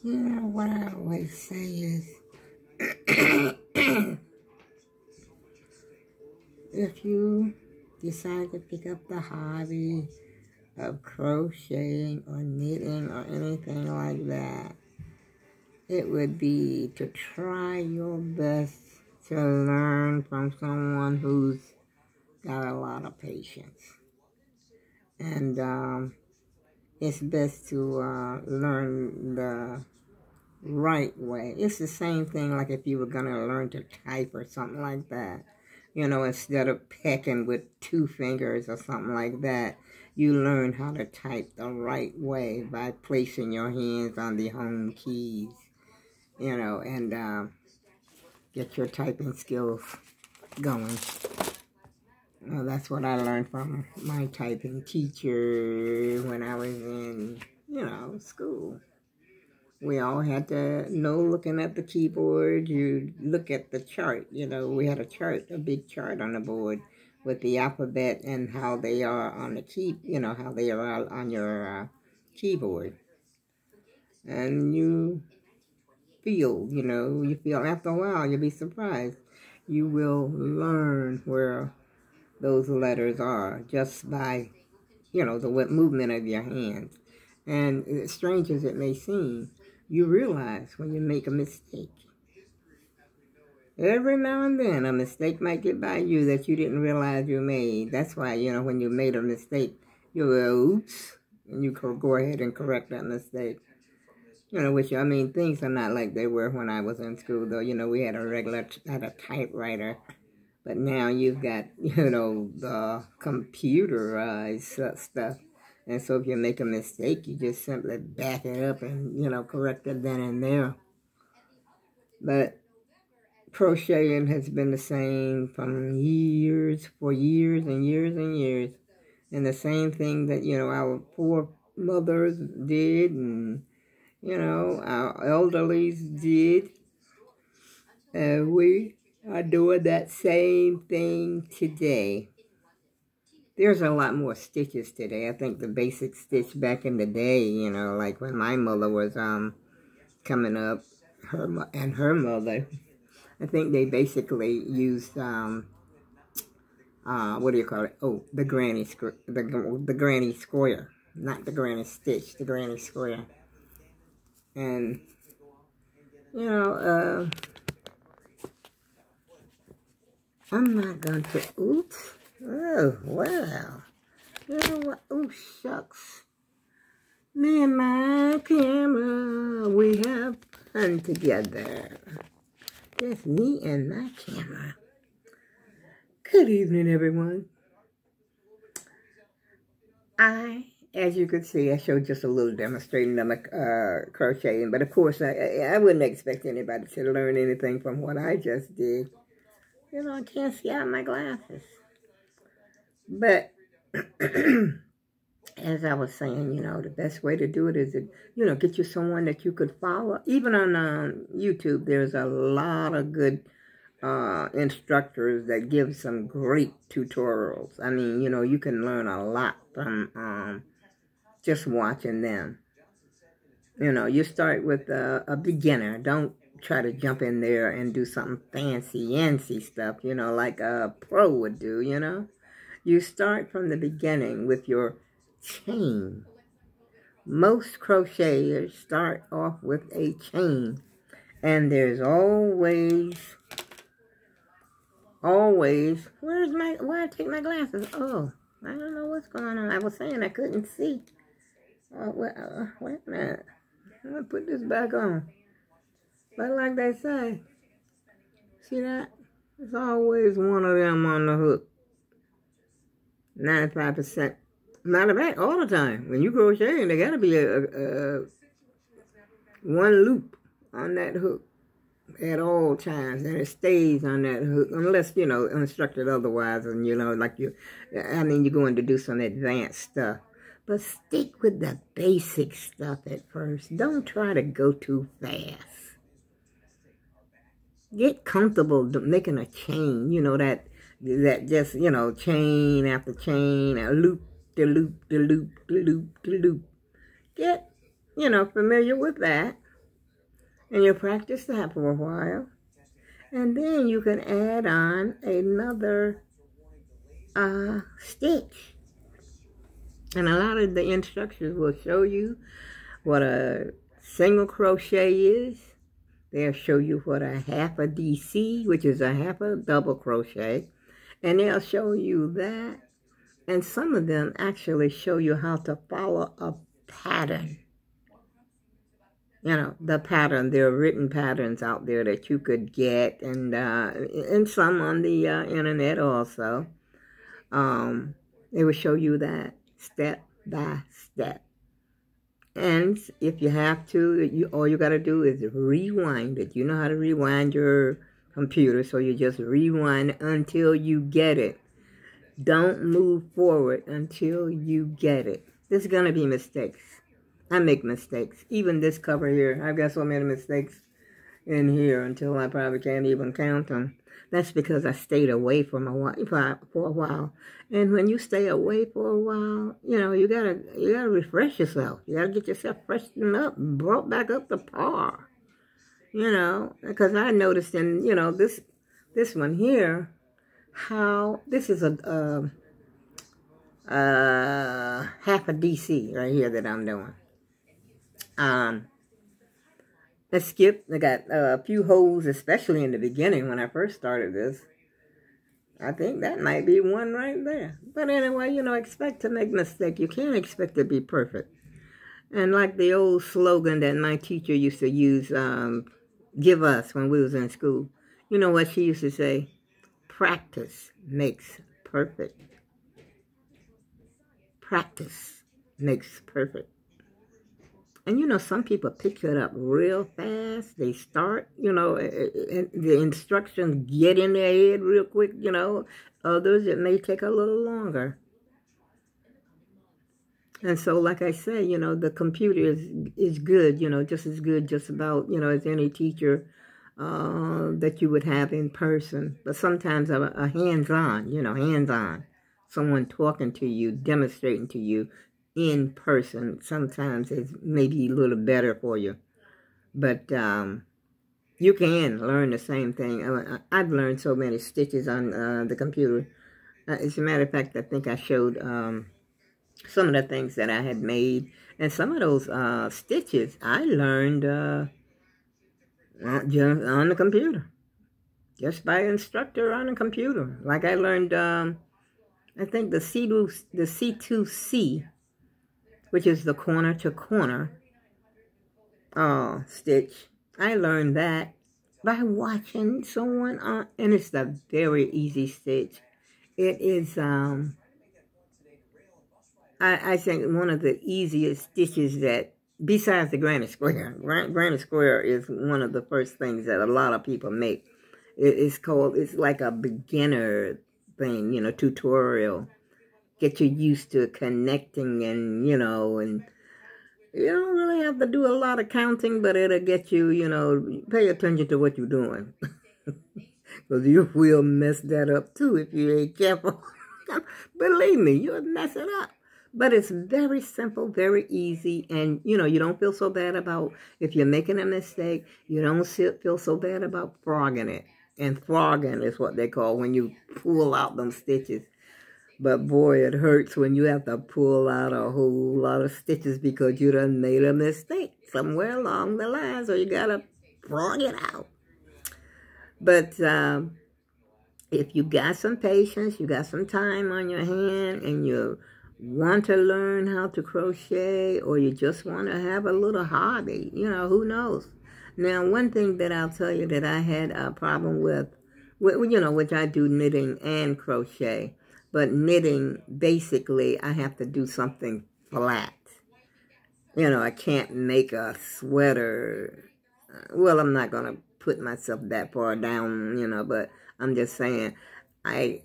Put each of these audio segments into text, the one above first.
You know what I always say is, if you decide to pick up the hobby of crocheting or knitting or anything like that, it would be to try your best to learn from someone who's got a lot of patience. And it's best to learn the right way. It's the same thing like if you were going to learn to type or something like that. You know, instead of pecking with 2 fingers or something like that, you learn how to type the right way by placing your hands on the home keys, you know, and get your typing skills going. Well, that's what I learned from my typing teacher when I was in, you know, school. We all had to know, looking at the keyboard, you look at the chart. You know, we had a chart, a big chart on the board with the alphabet and how they are on the key, you know, how they are on your keyboard. And you feel after a while, you'll be surprised. You will learn where those letters are just by, you know, the movement of your hands. And as strange as it may seem, you realize when you make a mistake. Every now and then, a mistake might get by you that you didn't realize you made. That's why, you know, when you made a mistake, you go, oops, and you go ahead and correct that mistake. You know, which, I mean, things are not like they were when I was in school, though. You know, we had a typewriter. But now you've got, you know, the computerized stuff. And so if you make a mistake, you just simply back it up and, you know, correct it then and there. But crocheting has been the same for years and years and years. And the same thing that, you know, our foremothers did and, you know, our elderlies did. We are doing that same thing today. There's a lot more stitches today. I think the basic stitch back in the day, you know, like when my mother was coming up, her mother, I think they basically used what do you call it? Oh, the granny square, not the granny stitch, the granny square. And you know, I'm not going to. Oops. Oh, wow. You know what? Oh, shucks. Me and my camera, we have fun together. Just me and my camera. Good evening, everyone. As you can see, I showed just a little demonstrating of my crocheting. But, of course, I wouldn't expect anybody to learn anything from what I just did. You know, I can't see out of my glasses. But as I was saying, you know, the best way to do it is to, you know, get you someone that you could follow. Even on YouTube, there's a lot of good instructors that give some great tutorials. I mean, you know, you can learn a lot from just watching them. You know, you start with a beginner. Don't try to jump in there and do something fancy stuff, you know, like a pro would do, you know. You start from the beginning with your chain. Most crocheters start off with a chain. And there's always, why I take my glasses? Oh, I don't know what's going on. I was saying I couldn't see. Wait a minute. I'm going to put this back on. But like they say, see that? There's always one of them on the hook. 95%. Matter of fact, all the time. When you crocheting, there got to be one loop on that hook at all times. And it stays on that hook. Unless, you know, instructed otherwise. And, you know, like you're going to do some advanced stuff. But stick with the basic stuff at first. Don't try to go too fast. Get comfortable making a chain. You know, that just, you know, chain after chain, a loop, the loop, the loop, the loop, the loop. Get, you know, familiar with that. And you practice that for a while. And then you can add on another stitch. And a lot of the instructions will show you what a single crochet is. They'll show you what a half a DC, which is a half a double crochet. And they'll show you that. And some of them actually show you how to follow a pattern. You know, the pattern. There are written patterns out there that you could get, and some on the internet also. They will show you that step by step. And if you have to, all you got to do is rewind it. You know how to rewind your computer, so you just rewind until you get it. Don't move forward until you get it. There's going to be mistakes. I make mistakes. Even this cover here, I've got so many mistakes in here until I probably can't even count them. That's because I stayed away for a while. And when you stay away for a while, you know, you gotta refresh yourself. You gotta get yourself freshened up, brought back up to par. You know, because I noticed in, you know, this one here, how this is a half a DC right here that I'm doing. Let's skip. I got a few holes, especially in the beginning when I first started this. I think that might be one right there. But anyway, you know, expect to make mistakes. You can't expect to be perfect. And like the old slogan that my teacher used to use, give us when we was in school. You know what she used to say? Practice makes perfect. Practice makes perfect. And, you know, some people pick it up real fast. They start, you know, the instructions get in their head real quick, you know. Others, it may take a little longer. And so, like I say, you know, the computer is good, you know, just as good just about, you know, as any teacher that you would have in person. But sometimes a hands-on, you know, hands-on. Someone talking to you, demonstrating to you in person, sometimes it's maybe a little better for you. But you can learn the same thing. I've learned so many stitches on the computer. As a matter of fact, I think I showed some of the things that I had made. And some of those stitches I learned just on the computer. Just by instructor on the computer. Like I learned, I think the C2C, which is the corner to corner stitch. I learned that by watching someone on, and it's a very easy stitch. It is, I think one of the easiest stitches that, besides the granny square. Granny square is one of the first things that a lot of people make. It's like a beginner thing, you know, tutorial. Get you used to connecting and, you know, and you don't really have to do a lot of counting, but it'll get you, you know, pay attention to what you're doing. Because you will mess that up too if you ain't careful. Believe me, you'll mess it up. But it's very simple, very easy, and, you know, you don't feel so bad about, if you're making a mistake, you don't feel so bad about frogging it. And frogging is what they call when you pull out them stitches. But boy, it hurts when you have to pull out a whole lot of stitches because you done made a mistake somewhere along the line, so you gotta frog it out. But if you got some patience, you got some time on your hand, and you want to learn how to crochet, or you just want to have a little hobby, you know, who knows? Now, one thing that I'll tell you that I had a problem with, you know, which I do knitting and crochet, but knitting, basically, I have to do something flat. You know, I can't make a sweater. Well, I'm not going to put myself that far down, you know, but I'm just saying, I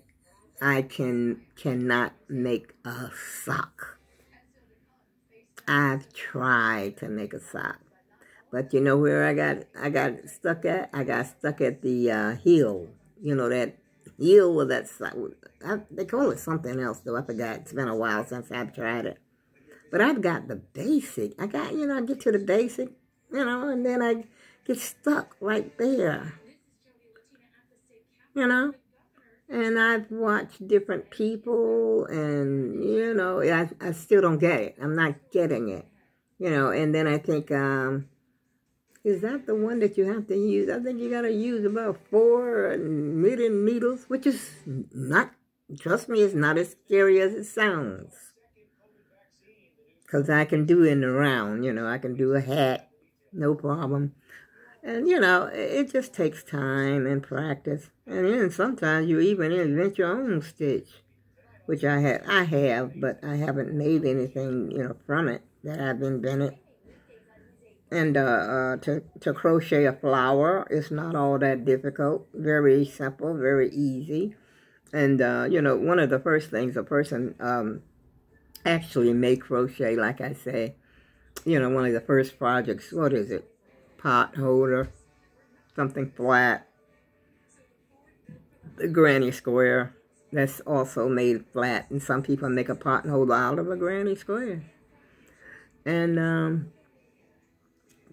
cannot make a sock. I've tried to make a sock. But you know where I got stuck at? I got stuck at the heel. You know, that heel with that sock. They call it something else, though. I forgot. It's been a while since I've tried it. But I've got the basic. I got, you know, I get to the basic, you know, and then I get stuck right there, you know. And I've watched different people, and, you know, I still don't get it. I'm not getting it, you know. And then I think, is that the one that you have to use? I think you got to use about 4 knitting needles, which is not, trust me, it's not as scary as it sounds. Because I can do it in the round, you know. I can do a hat, no problem. And, you know, it just takes time and practice. And then sometimes you even invent your own stitch, which I have, but I haven't made anything, you know, from it that I've invented. And to crochet a flower is not all that difficult. Very simple, very easy. And, you know, one of the first things a person actually may crochet, like I say, you know, one of the first projects, what is it? Pot holder, something flat, the granny square, that's also made flat, and some people make a pot holder out of a granny square. And the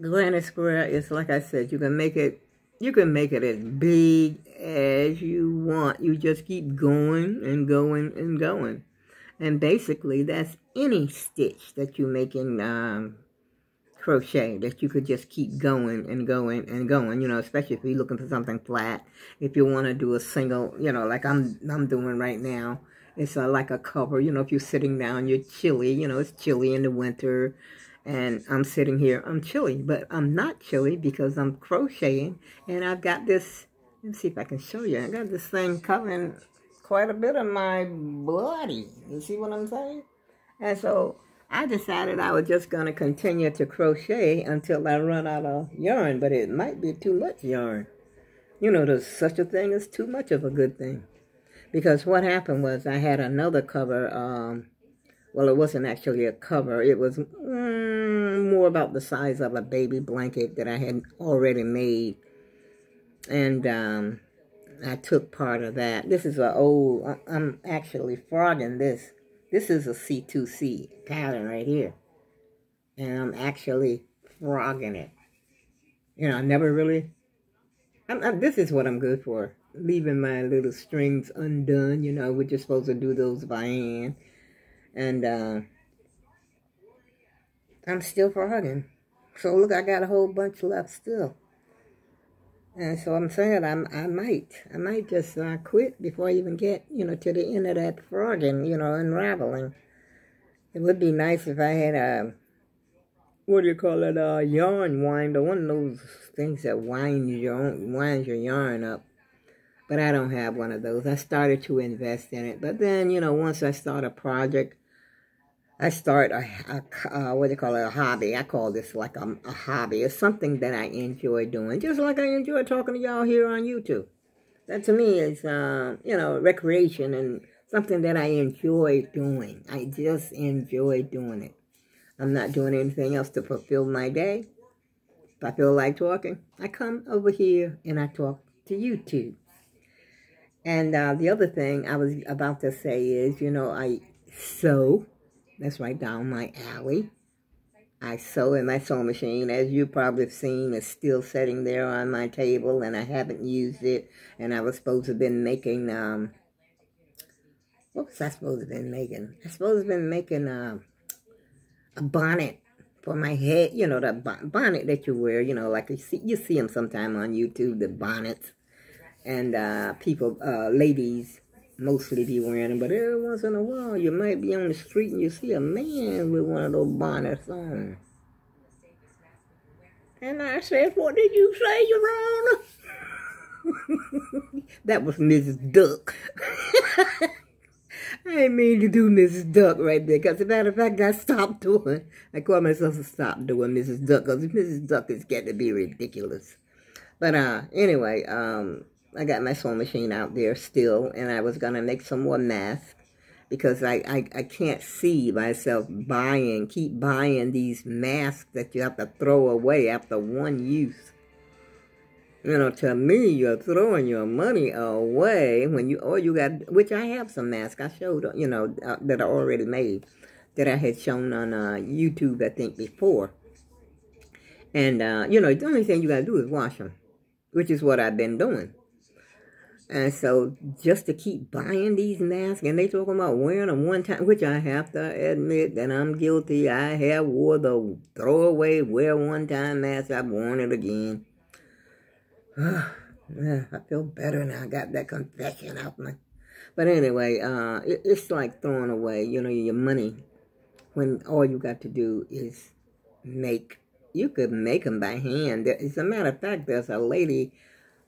granny square is, like I said, you can make it as big as you want. You just keep going and going and going. And basically, that's any stitch that you make in crochet, that you could just keep going and going and going, you know, especially if you're looking for something flat. If you want to do a single, you know, like I'm doing right now, it's like a cover, you know, if you're sitting down, you're chilly, you know, it's chilly in the winter, and I'm sitting here, I'm chilly, but I'm not chilly because I'm crocheting, and I've got this, let's see if I can show you, I got this thing covering quite a bit of my body, you see what I'm saying? And so I decided I was just going to continue to crochet until I run out of yarn, but it might be too much yarn. You know, there's such a thing as too much of a good thing. Because what happened was I had another cover, well, it wasn't actually a cover. It was more about the size of a baby blanket that I had already made. And I took part of that. This is an old, I'm actually frogging this. This is a C2C pattern right here. And I'm actually frogging it. You know, I never really... this is what I'm good for. Leaving my little strings undone. You know, we're just supposed to do those by hand. And I'm still frogging. So look, I got a whole bunch left still. And so I'm saying I might just quit before I even get, you know, to the end of that frogging, you know, unraveling. It would be nice if I had a, what do you call it, a yarn winder, one of those things that winds your yarn up. But I don't have one of those. I started to invest in it. But then, you know, once I start a project, I start what do you call it, a hobby. I call this like a hobby. It's something that I enjoy doing, just like I enjoy talking to y'all here on YouTube. That to me is, you know, recreation and something that I enjoy doing. I just enjoy doing it. I'm not doing anything else to fulfill my day. If I feel like talking, I come over here and I talk to YouTube. And the other thing I was about to say is, you know, I sew. That's right down my alley. I sew in my sewing machine. As you probably have seen, it's still sitting there on my table, and I haven't used it. And I was supposed to have been making, what was I supposed to have been making? I supposed to have been making a bonnet for my head. You know, the bonnet that you wear, you know, like you see them sometime on YouTube, the bonnets. And people, ladies, mostly be wearing them, but every once in a while you might be on the street and you see a man with one of those bonnets on. And I said, what did you say, Your Honor? That was Mrs. Duck. I didn't mean to do Mrs. Duck right there, because as a matter of fact, I stopped doing. I called myself to stop doing Mrs. Duck, because Mrs. Duck is getting to be ridiculous. But anyway, I got my sewing machine out there still, and I was going to make some more masks, because I can't see myself keep buying these masks that you have to throw away after one use. You know, to me, you're throwing your money away when you got, which I have some masks I showed, you know, that are already made, that I had shown on YouTube, I think, before. And, you know, the only thing you got to do is wash them, which is what I've been doing. And so just to keep buying these masks, and they talking about wearing them one time, which I have to admit that I'm guilty. I have wore the throwaway, wear one time mask. I've worn it again. I feel better now. I got that confession out my. But anyway, it's like throwing away, you know, your money when all you got to do is make. You could make them by hand. As a matter of fact, there's a lady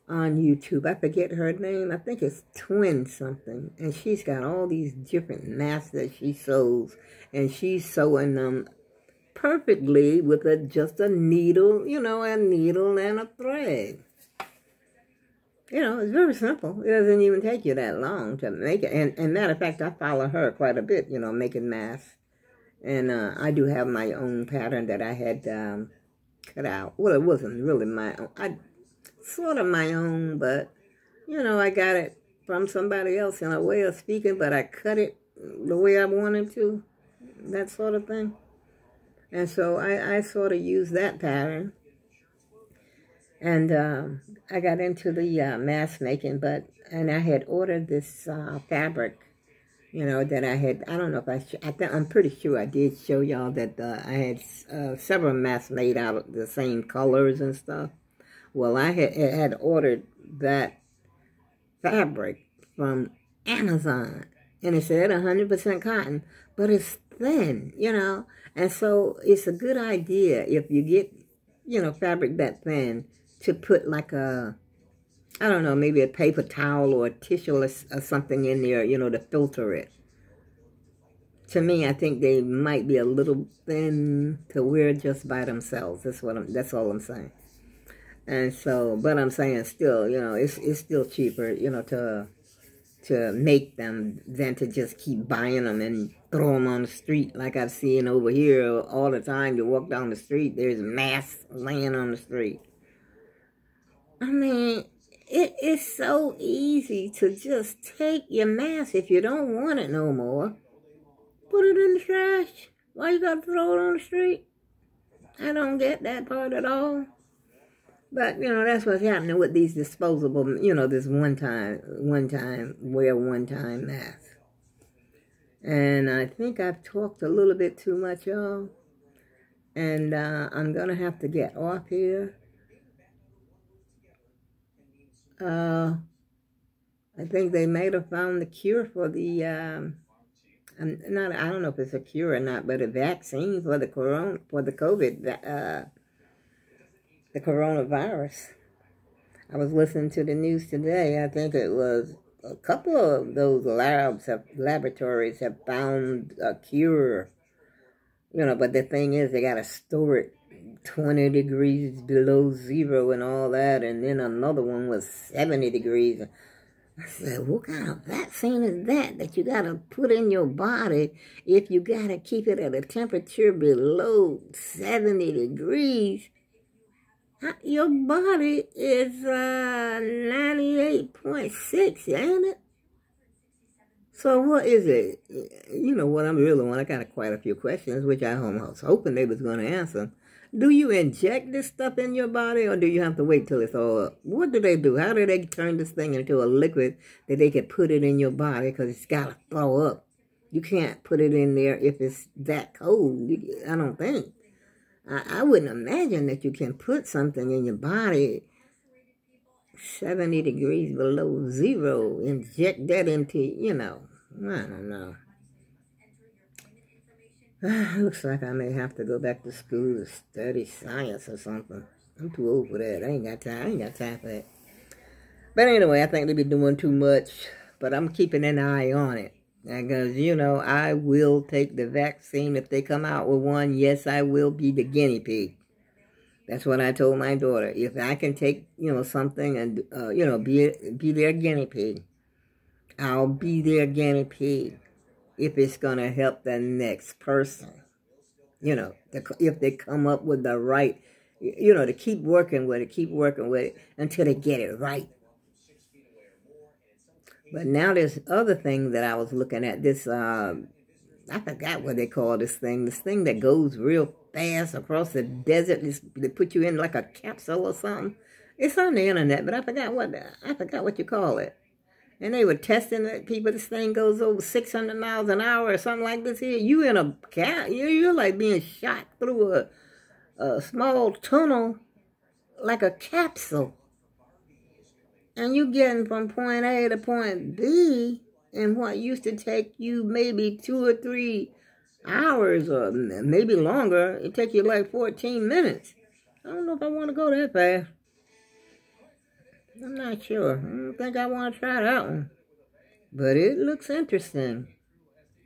on YouTube. I forget her name. I think it's Twin something. And she's got all these different masks that she sews. And she's sewing them perfectly with just a needle, you know, a needle and a thread. You know, it's very simple. It doesn't even take you that long to make it. And matter of fact, I follow her quite a bit, you know, making masks. And I do have my own pattern that I had cut out. Well, it wasn't really my own. Sort of my own, but, you know, I got it from somebody else in a way of speaking, but I cut it the way I wanted to, that sort of thing. And so I sort of used that pattern. And I got into the mask making, and I had ordered this fabric, you know, that I had, I don't know if I'm pretty sure I did show y'all that I had several masks made out of the same colors and stuff. Well, I had ordered that fabric from Amazon, and it said 100% cotton, but it's thin, you know, and so it's a good idea if you get, you know, fabric that thin to put like I don't know, maybe a paper towel or a tissue or something in there, you know, to filter it. To me, I think they might be a little thin to wear just by themselves. That's all I'm saying. And so, but I'm saying still, you know, it's still cheaper, you know, to make them than to just keep buying them and throw them on the street like I've seen over here all the time. You walk down the street, there's masks laying on the street. I mean, it is so easy to just take your mask if you don't want it no more. Put it in the trash. Why you gotta throw it on the street? I don't get that part at all. But, you know, that's what's happening with these disposable, you know, this one-time mask. And I think I've talked a little bit too much, y'all. And I'm going to have to get off here. I think they may have found the cure for the, I don't know if it's a cure or not, but a vaccine for the COVID, the coronavirus. I was listening to the news today. I think it was a couple of those laboratories have found a cure. You know, but the thing is, they got to store it 20 degrees below zero and all that. And then another one was 70 degrees. I said, what kind of vaccine is that you got to put in your body if you got to keep it at a temperature below 70 degrees? Your body is 98.6, ain't it? So what is it? You know what I'm really want. I got quite a few questions, which I was hoping they was going to answer. Do you inject this stuff in your body, or do you have to wait till it's all up? What do they do? How do they turn this thing into a liquid that they can put it in your body? Because it's got to thaw up. You can't put it in there if it's that cold. I don't think. I wouldn't imagine that you can put something in your body 70 degrees below zero, inject that into, you know, I don't know. Looks like I may have to go back to school to study science or something. I'm too old for that. I ain't got time for that. But anyway, I think they be doing too much, but I'm keeping an eye on it. Because, you know, I will take the vaccine if they come out with one. Yes, I will be the guinea pig. That's what I told my daughter. If I can take, you know, something and, you know, be their guinea pig, I'll be their guinea pig if it's going to help the next person. You know, if they come up with the right, you know, to keep working with it until they get it right. But now there's other thing that I was looking at. This, I forgot what they call this thing that goes real fast across the desert. They put you in like a capsule or something. It's on the internet, but I forgot what you call it. And they were testing it. People, this thing goes over 600 miles an hour or something like this here. You in a cat, you're like being shot through a small tunnel like a capsule. And you getting from point A to point B in what used to take you maybe 2 or 3 hours or maybe longer. It takes you like 14 minutes. I don't know if I want to go that fast. I'm not sure. I don't think I want to try that one. But it looks interesting.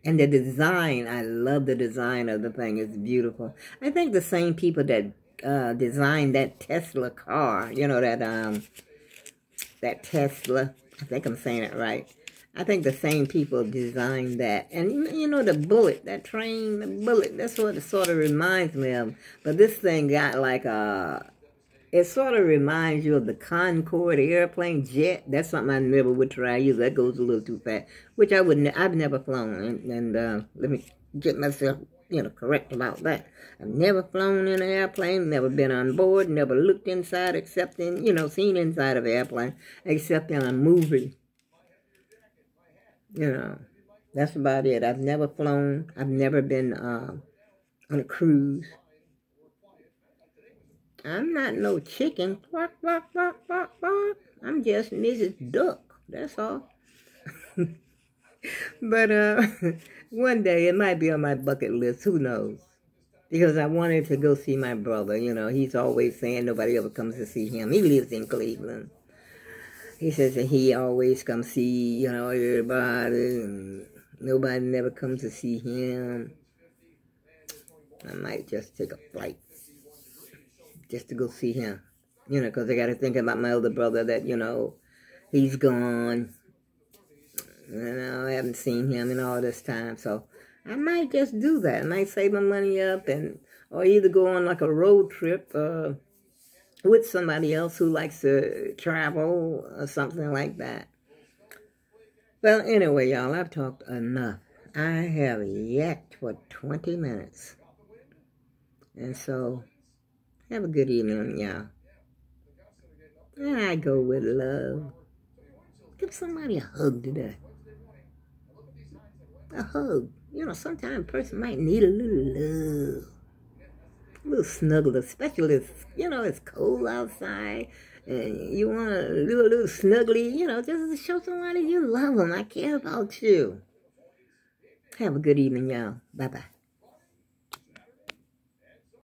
And the design, I love the design of the thing. It's beautiful. I think the same people that designed that Tesla car, you know, that Tesla, I think I'm saying it right. I think the same people designed that. And, you know, the bullet, that train, the bullet, that's what it sort of reminds me of. But this thing got like it sort of reminds you of the Concorde airplane jet. That's something I never would try to use. That goes a little too fast, which I've never flown. And let me get myself, you know, correct about that. I've never flown in an airplane, never been on board, never looked inside except in, you know, seen inside of an airplane, except in a movie. You know, that's about it. I've never flown. I've never been on a cruise. I'm not no chicken. Bark, bark, bark, bark, bark. I'm just Mrs. Duck. That's all. But one day it might be on my bucket list. Who knows? Because I wanted to go see my brother. You know, he's always saying nobody ever comes to see him. He lives in Cleveland. He says that he always comes see, you know, everybody. And nobody never comes to see him. I might just take a flight just to go see him, you know, because I got to think about my older brother that, you know, he's gone. You know, I haven't seen him in all this time, so I might just do that. I might save my money up or either go on like a road trip with somebody else who likes to travel or something like that. Well, anyway, y'all, I've talked enough. I have yacked for 20 minutes. And so, have a good evening, y'all. And I go with love. Give somebody a hug today. A hug. You know, sometimes a person might need a little love. A little snuggle, especially if, you know, it's cold outside. And you want a little snuggly, you know, just to show somebody you love them. I care about you. Have a good evening, y'all. Bye-bye.